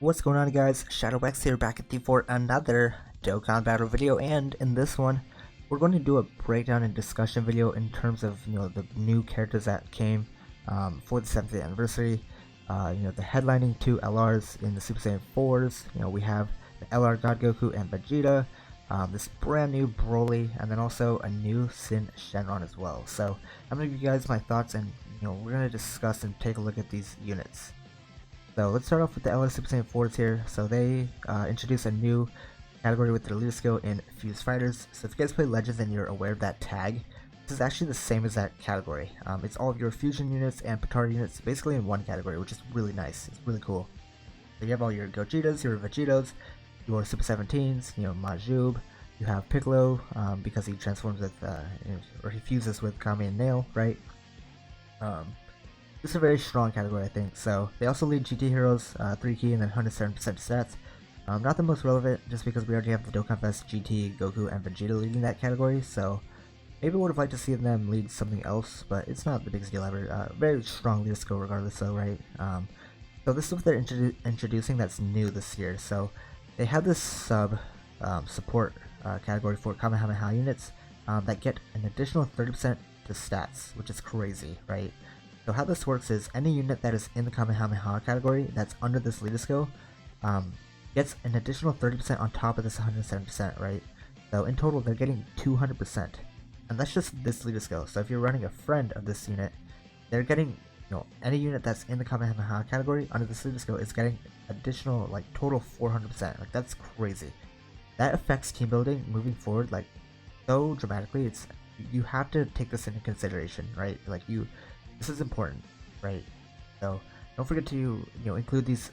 What's going on, guys? ShadowX here, back at you for another Dokkan battle video, and in this one we're going to do a breakdown and discussion video in terms of the new characters that came for the 7th anniversary. The headlining two LRs in the Super Saiyan 4s. We have the LR God Goku and Vegeta, this brand new Broly, and then also a new Sin Shenron as well. So I'm gonna give you guys my thoughts, and we're gonna discuss and take a look at these units. So let's start off with the LR Super Saiyan 4s here. So they introduced a new category with their leader skill in Fused Fighters. So if you guys play Legends and you're aware of that tag, this is actually the same as that category. It's all of your fusion units and Petard units basically in one category, which is really nice. It's really cool. So you have all your Gogetas, your Vegetas, your Super 17s, Majub. You have Piccolo because he transforms with, or he fuses with Kami and Nail, right? This is a very strong category, I think. So they also lead GT heroes, 3 key and then 107% stats. Not the most relevant, just because we already have the Dokkan Fest GT, Goku, and Vegeta leading that category. So maybe would have liked to see them lead something else, but it's not the biggest deal ever. Very strong leader skill regardless, though, right? So this is what they're introducing that's new this year. So they have this support category for Kamehameha units that get an additional 30% to stats, which is crazy, right? So how this works is any unit that is in the Kamehameha category that's under this leader skill gets an additional 30% on top of this 107%, right? So in total they're getting 200%, and that's just this leader skill. So if you're running a friend of this unit, they're getting, any unit that's in the Kamehameha category under this leader skill is getting additional, like, total 400%. Like, that's crazy. That affects team building moving forward, like, so dramatically. You have to take this into consideration, right? Like, this is important, right? So don't forget to include these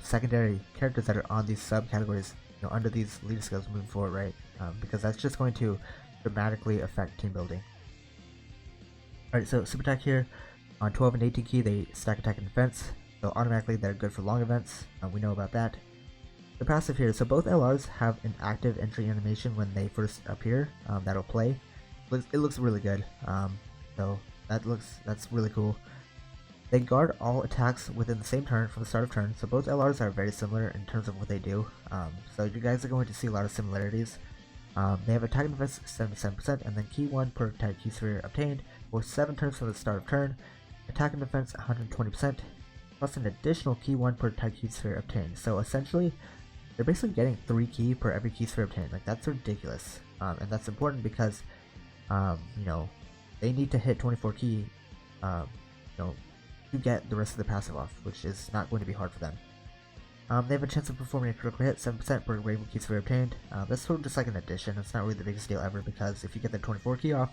secondary characters that are on these subcategories under these leader skills moving forward, right? Because that's just going to dramatically affect team building. Alright, so super attack here on 12 and 18 key, they stack attack and defense, so automatically they're good for long events. We know about that. The passive here, so both LRs have an active entry animation when they first appear. That'll play. It looks really good. So that's really cool. They guard all attacks within the same turn from the start of turn, so both LRs are very similar in terms of what they do. So you guys are going to see a lot of similarities. They have attack and defense 77%, and then key 1 per attack key sphere obtained for 7 turns from the start of turn. Attack and defense 120%, plus an additional key 1 per attack key sphere obtained. So essentially, they're basically getting 3 key per every key sphere obtained. Like, that's ridiculous, and that's important because they need to hit 24 key, to get the rest of the passive off, which is not going to be hard for them. They have a chance of performing a critical hit, 7% per rainbow key sphere obtained. That's sort of just like an addition. It's not really the biggest deal ever, because if you get the 24 key off,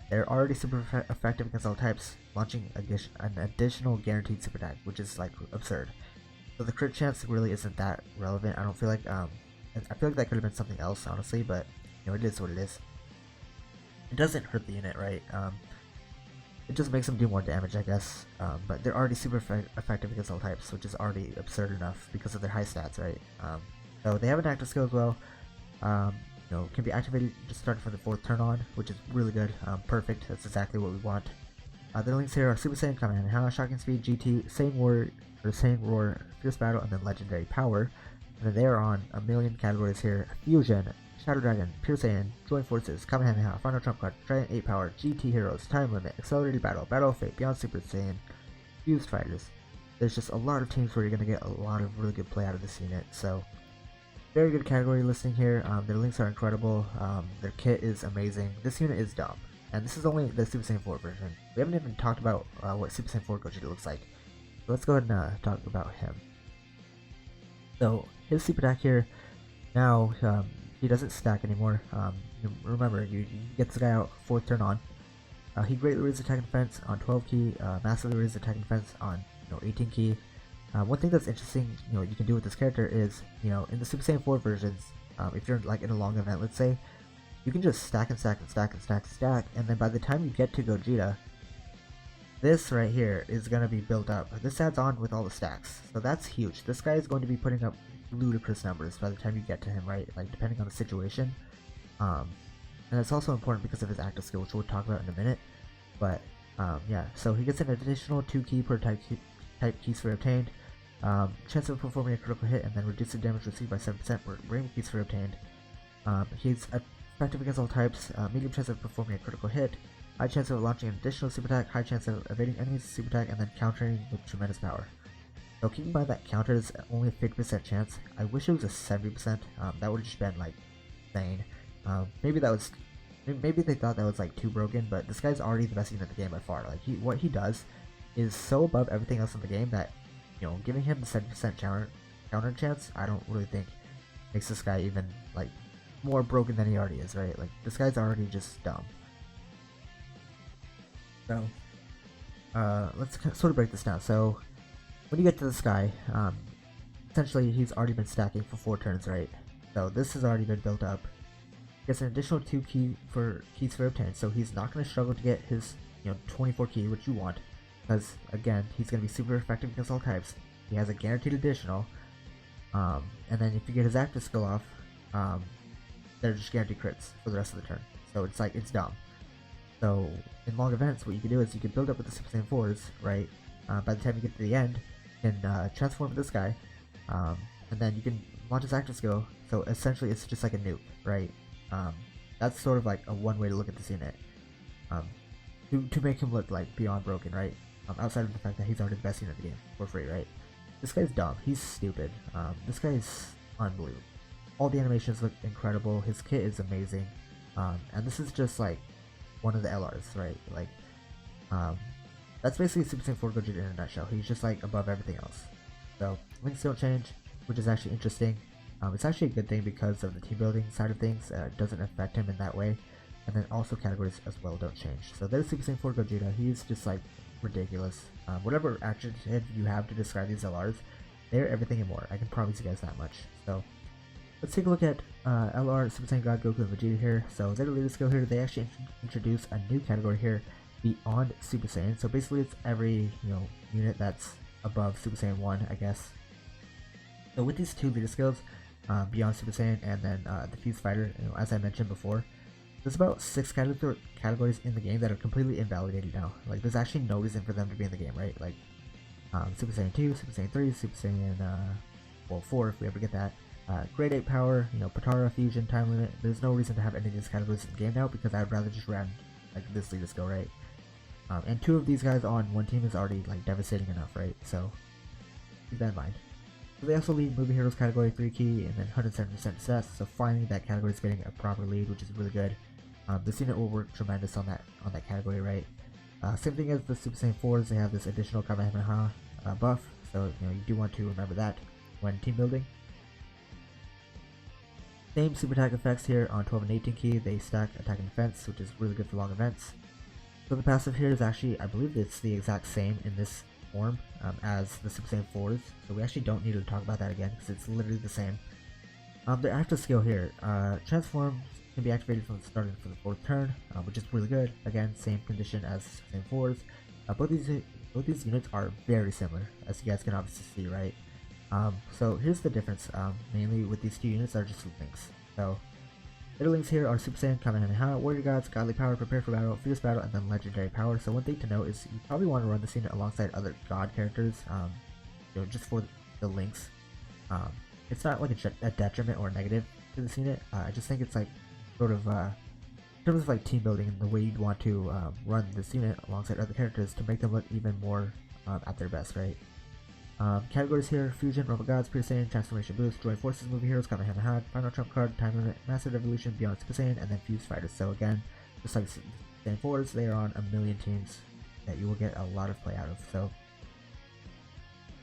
they're already super effective against all types, launching an additional guaranteed super attack, which is, like, absurd. So the crit chance really isn't that relevant. I don't feel like, I feel like that could have been something else, honestly, but it is what it is. It doesn't hurt the unit, right? It just makes them do more damage, I guess. But they're already super effective against all types, which is already absurd enough because of their high stats, right? So they have an active skill as well. Can be activated just starting from the 4th turn on, which is really good. Perfect. That's exactly what we want. The links here are Super Saiyan, Kamehameha, Shocking Speed, GT, Saiyan Roar, Fierce Battle, and then Legendary Power. And then they are on a million categories here: Fusion, Shadow Dragon, Pure Saiyan, Joint Forces, Kamehameha, Final Trump Card, Giant 8 Power, GT Heroes, Time Limit, Accelerated Battle, Battle of Fate, Beyond Super Saiyan, Fused Fighters. There's just a lot of teams where you're going to get a lot of really good play out of this unit. So very good category listing here. Their links are incredible. Their kit is amazing. This unit is dumb, and this is only the Super Saiyan 4 version. We haven't even talked about what Super Saiyan 4 Gogeta looks like. So let's go ahead and talk about him. So his super attack here, now he doesn't stack anymore. Remember, you get this guy out 4th turn on. He greatly raises attack and defense on 12 key, massively raises attack and defense on 18 key. One thing that's interesting, you can do with this character is, in the Super Saiyan 4 versions, if you're like in a long event, let's say, you can just stack and stack and stack and stack and stack, and then by the time you get to Gogeta, this right here is going to be built up. This adds on with all the stacks, so that's huge. This guy is going to be putting up ludicrous numbers by the time you get to him, right? Like, depending on the situation. And it's also important because of his active skill, which we'll talk about in a minute. But yeah, so he gets an additional 2 key per type key sphere obtained. chance of performing a critical hit and then reduce the damage received by 7% per Rainbow Key Sphere obtained. He's effective against all types, medium chance of performing a critical hit, high chance of launching an additional super attack, high chance of evading enemies' super attack, and then countering with tremendous power. So keep in mind that counter is only a 50% chance. I wish it was a 70%. That would have just been like insane. Maybe they thought that was like too broken, but this guy's already the best unit in the game by far. Like what he does is so above everything else in the game that, you know, giving him the 70% counter chance, I don't really think makes this guy even like more broken than he already is, right? Like this guy's already just dumb. So let's sort of break this down. So when you get to this guy, essentially he's already been stacking for 4 turns, right? So this has already been built up. He gets an additional 2 key sphere obtained, so he's not going to struggle to get his 24 key, which you want, because again he's going to be super effective against all types. He has a guaranteed additional, and then if you get his active skill off, they're just guaranteed crits for the rest of the turn. So it's like, it's dumb. So in long events, what you can do is you can build up with the Super Saiyan 4s, right? By the time you get to the end, you can transform with this guy, and then you can launch his active skill. So essentially it's just like a nuke, right? That's sort of like a one way to look at this unit, to make him look like beyond broken, right? Outside of the fact that he's already the best unit in the game for free, right? This guy's dumb. He's stupid. This guy's unbelievable. All the animations look incredible. His kit is amazing, and this is just like one of the LRs, right? Like, that's basically Super Saiyan 4 Gogeta in a nutshell. He's just like above everything else. So links don't change, which is actually interesting. It's actually a good thing because of the team building side of things. It doesn't affect him in that way, and then also categories as well don't change. So there's Super Saiyan 4 Gogeta. He's just like ridiculous. Whatever adjective you have to describe these LRs, they're everything and more. I can promise you guys that much. So let's take a look at LR Super Saiyan God Goku and Vegeta here. So their latest skill here, they actually introduce a new category here, Beyond Super Saiyan. So basically it's every unit that's above Super Saiyan 1, I guess. So with these two leader skills, Beyond Super Saiyan and then the Fuse Fighter, as I mentioned before, there's about 6 categories in the game that are completely invalidated now. Like there's actually no reason for them to be in the game, right? Like Super Saiyan 2, Super Saiyan 3, Super Saiyan 4 if we ever get that. Grade 8 power, Patara, Fusion, Time Limit. There's no reason to have any of these categories in the game now because I would rather just run like this leader skill, right? And 2 of these guys on one team is already like devastating enough, right? So keep that in mind. So they also lead Movie Heroes category 3 key and then 107% success. So finally that category is getting a proper lead, which is really good. This unit will work tremendous on that category, right? Same thing as the Super Saiyan 4s, they have this additional Kamehameha buff, so you do want to remember that when team building. Same super attack effects here on 12 and 18 key. They stack attack and defense, which is really good for long events. So the passive here is actually, I believe it's the exact same in this form as the Super Saiyan 4s, so we actually don't need to talk about that again because it's literally the same. The active skill here, transform can be activated from starting for the 4th turn, which is really good. Again, same condition as Super Saiyan 4s. Both these units are very similar, as you guys can obviously see, right? So here's the difference, mainly with these two units are just links. So their links here are Super Saiyan, Kamehameha, Warrior Gods, Godly Power, Prepare for Battle, Fierce Battle, and then Legendary Power. So one thing to note is you probably want to run this unit alongside other God characters, just for the links. It's not like a detriment or a negative to this unit. I just think it's like sort of in terms of like team building and the way you'd want to run this unit alongside other characters to make them look even more at their best, right? Categories here: Fusion, Robo Gods, Pure Saiyan, Transformation Boost, Join Forces, Movie Heroes, Kamehameha, Final Trump Card, Time Limit, Massive Revolution, Beyond Super Saiyan, and then Fuse Fighters. So again, just like Saiyan 4s, they are on a million teams that you will get a lot of play out of. So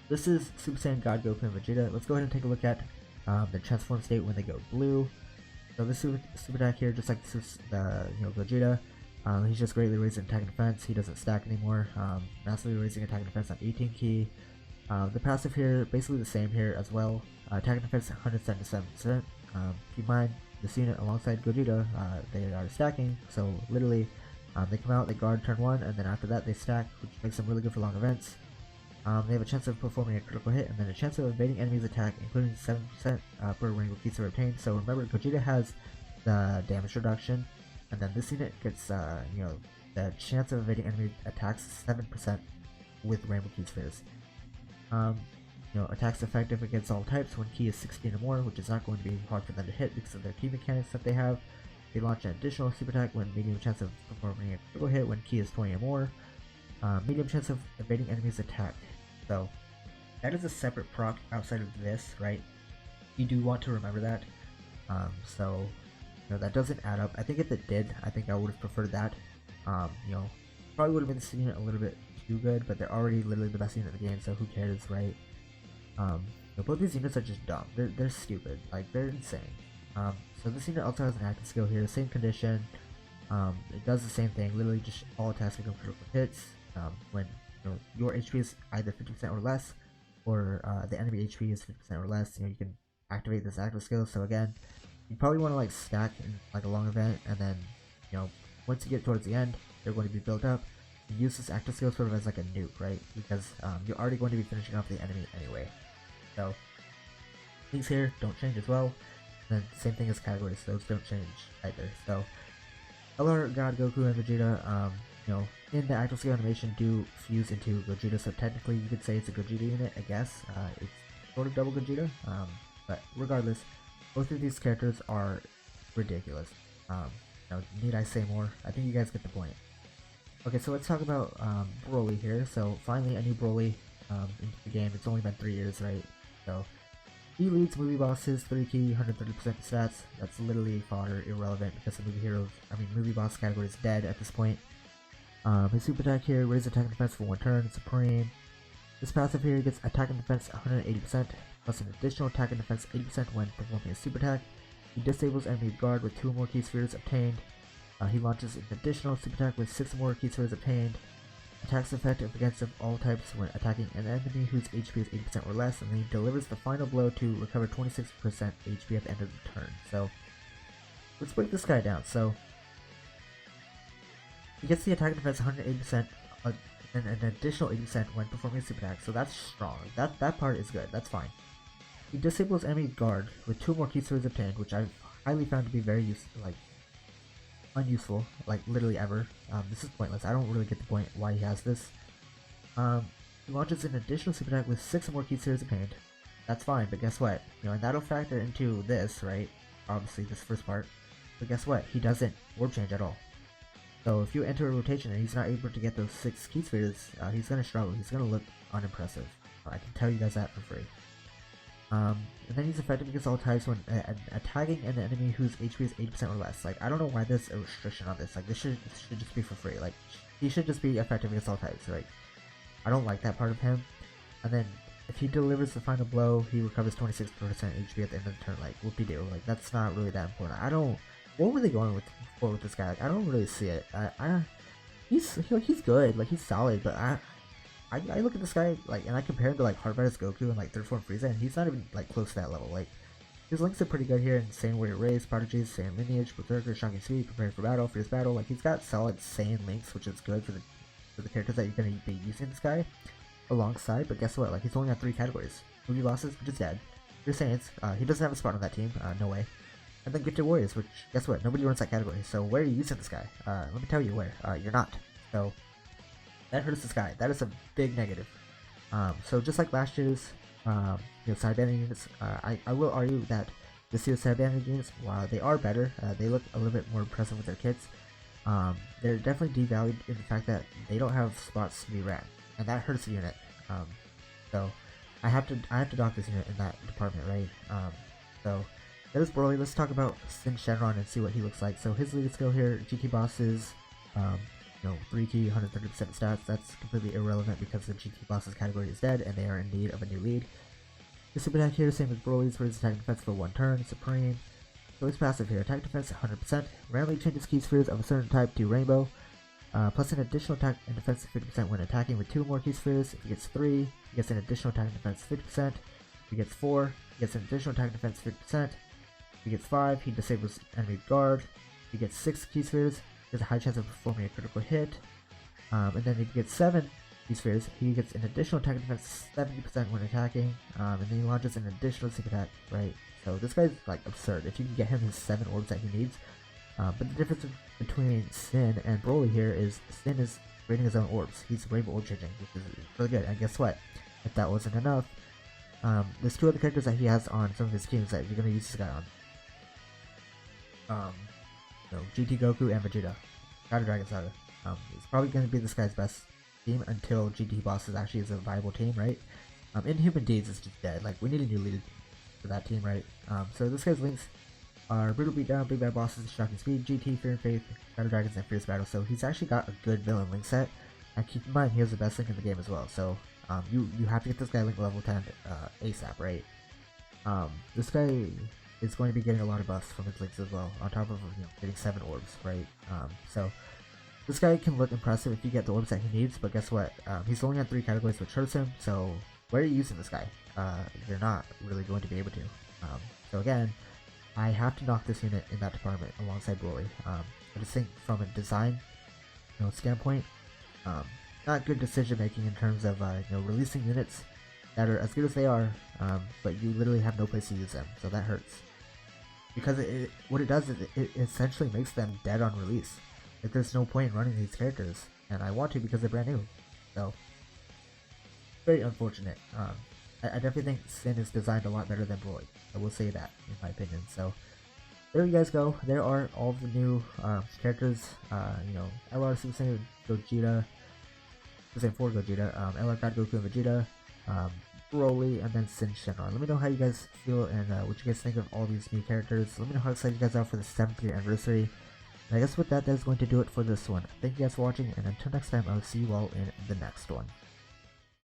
this is Super Saiyan God Goku and Vegeta. Let's go ahead and take a look at the transform state when they go blue. So this super attack here, just like Vegeta, he's just greatly raising attack and defense. He doesn't stack anymore. Massively raising attack and defense on 18 key. The passive here, basically the same here as well. Attack and defense 177%. Keep in mind, this unit alongside Gogeta, they are stacking, so literally they come out, they guard turn 1, and then after that they stack, which makes them really good for long events. They have a chance of performing a critical hit, and then a chance of evading enemies' attack, including 7% per Rainbow Keys are obtained. So remember, Gogeta has the damage reduction, and then this unit gets, the chance of evading enemy attacks 7% with Rainbow Key Spheres. attacks effective against all types when key is 16 or more, which is not going to be hard for them to hit because of their key mechanics that they have. They launch an additional super attack when medium chance of performing a critical hit when key is 20 or more. Medium chance of evading enemies attack. So that is a separate proc outside of this, right? You do want to remember that. So that doesn't add up. I think if it did, I think I would have preferred that. Probably would have been seeing it a little bit too good, but they're already literally the best unit in the game, so who cares, right? Both these units are just dumb. They're stupid. Like, they're insane. So this unit also has an active skill here, same condition. It does the same thing. Literally, just all attacks become critical hits when your HP is either 50% or less, or the enemy HP is 50% or less. You can activate this active skill. So again, you probably want to like stack in like a long event, and then once you get towards the end, they're going to be built up. You use this active skill sort of as like a nuke, right? Because you're already going to be finishing off the enemy anyway. So things here don't change as well. And then same thing as categories; those don't change either. So LR, God, Goku, and Vegeta, in the active skill animation do fuse into Gogeta, so technically you could say it's a Gogeta unit, I guess. It's sort of double Gogeta, but regardless, both of these characters are ridiculous. Need I say more? I think you guys get the point. Okay, so let's talk about Broly here. So finally a new Broly into the game. It's only been 3 years, right? So he leads movie bosses, 3 key, 130% stats. That's literally fodder, irrelevant, because the movie boss category is dead at this point. His super attack here, raise attack and defense for 1 turn, supreme. This passive here gets attack and defense 180%, plus an additional attack and defense 80% when performing a super attack. He disables enemy guard with 2 or more key spheres obtained. He launches an additional super attack with 6 or more key spheres obtained. Attacks effective against all types when attacking an enemy whose HP is 80% or less, and then he delivers the final blow to recover 26% HP at the end of the turn. So let's break this guy down. So he gets the attack and defense 180% and an additional 80% when performing a super attack, so that's strong. That part is good, that's fine. He disables enemy guard with 2 more key spheres obtained, which I've highly found to be very unuseful, like literally ever. This is pointless. I don't really get the point why he has this. He launches an additional super attack with 6 or more key spheres obtained. That's fine, but guess what? And that'll factor into this, right? Obviously, this first part. But guess what? He doesn't warp change at all. So if you enter a rotation and he's not able to get those 6 key spheres, he's gonna struggle. He's gonna look unimpressive. I can tell you guys that for free. And then he's effective against all types when attacking an enemy whose HP is 80% or less. Like, I don't know why there's a restriction on this. Like, this should just be for free. Like, he should just be effective against all types. Like, I don't like that part of him. And then if he delivers the final blow, he recovers 26% HP at the end of the turn. Like, whoopie-doo. Like, that's not really that important. What were they going for with this guy? Like, I don't really see it. He's good. Like, he's solid, but I look at this guy, like, and I compare him to, like, Hardfighter's Goku and, like, 3rd form Frieza, and he's not even, like, close to that level. Like, his links are pretty good here. Insane Warrior Race, Prodigies, Saiyan Lineage, Berserker, Shocking Speed, Preparing for Battle, Fierce Battle. Like, he's got solid Saiyan links, which is good for the characters that you're going to be using this guy alongside. But guess what? Like, he's only got 3 categories. Movie bosses, which is dead. Your Saiyans, he doesn't have a spot on that team. No way. And then Gifted Warriors, which, guess what? Nobody runs that category. So where are you using this guy? Let me tell you where. You're not. So that hurts this guy. That is a big negative. So just like last year's side banding units, I will argue that this year's side banding units, while they are better, they look a little bit more impressive with their kits. They're definitely devalued in the fact that they don't have spots to be ran, and that hurts the unit. So I have to dock this unit in that department, right? So that is Broly. Let's talk about Sin Shenron and see what he looks like. So his lead skill here, GT bosses, 3 key, 130% stats. That's completely irrelevant because the GT bosses category is dead and they are in need of a new lead. The super attack here, same as Broly's, for his attack and defense for 1 turn, supreme. So his passive here, attack defense 100%, randomly changes key spheres of a certain type to rainbow, plus an additional attack and defense 50% when attacking with 2 more key spheres. If he gets 3, he gets an additional attack and defense 50%. If he gets 4, he gets an additional attack and defense 50%. If he gets 5, he disables enemy guard. If he gets 6 key spheres, he has a high chance of performing a critical hit. And then if he gets 7 key spheres, he gets an additional attack and defense 70% when attacking. And then he launches an additional super attack, right? So this guy's like absurd. If you can get him his 7 orbs that he needs. But the difference between Sin and Broly here is Sin is creating his own orbs. He's rainbow orb changing, which is really good. And guess what? If that wasn't enough, There's two other characters that he has on some of his teams that you're gonna use this guy on. GT Goku and Vegeta. Shadow Dragon Saga. It's probably gonna be this guy's best team until GT Bosses actually is a viable team, right? Inhuman Deeds is just dead. Like, we need a new leader for that team, right? So this guy's links are Brutal Beatdown, Big Bad Bosses, Shocking Speed, GT, Fear and Faith, Shadow Dragons, and Fierce Battle. So he's actually got a good villain link set. And keep in mind, he has the best link in the game as well. So you have to get this guy link level 10 ASAP, right? This guy is going to be getting a lot of buffs from his links as well, on top of getting 7 orbs, right? So this guy can look impressive if you get the orbs that he needs, but guess what? He's only on 3 categories, which hurts him. So where are you using this guy? You're not really going to be able to. So again, I have to knock this unit in that department alongside Broly. I just think from a design, standpoint, not good decision making in terms of releasing units that are as good as they are, but you literally have no place to use them. So that hurts because what it does is it essentially makes them dead on release. Like, there's no point in running these characters, and I want to because they're brand new. So very unfortunate. I definitely think Sin is designed a lot better than Broly. I will say that, in my opinion. So there you guys go. There are all the new characters. LR Super Saiyan Gogeta, Super Saiyan 4 Gogeta, LR God Goku and Vegeta, Broly, and then Sin Shenron. Let me know how you guys feel and what you guys think of all these new characters. Let me know how excited you guys are for the 7th year anniversary. And I guess with that, that is going to do it for this one. Thank you guys for watching, and until next time, I will see you all in the next one.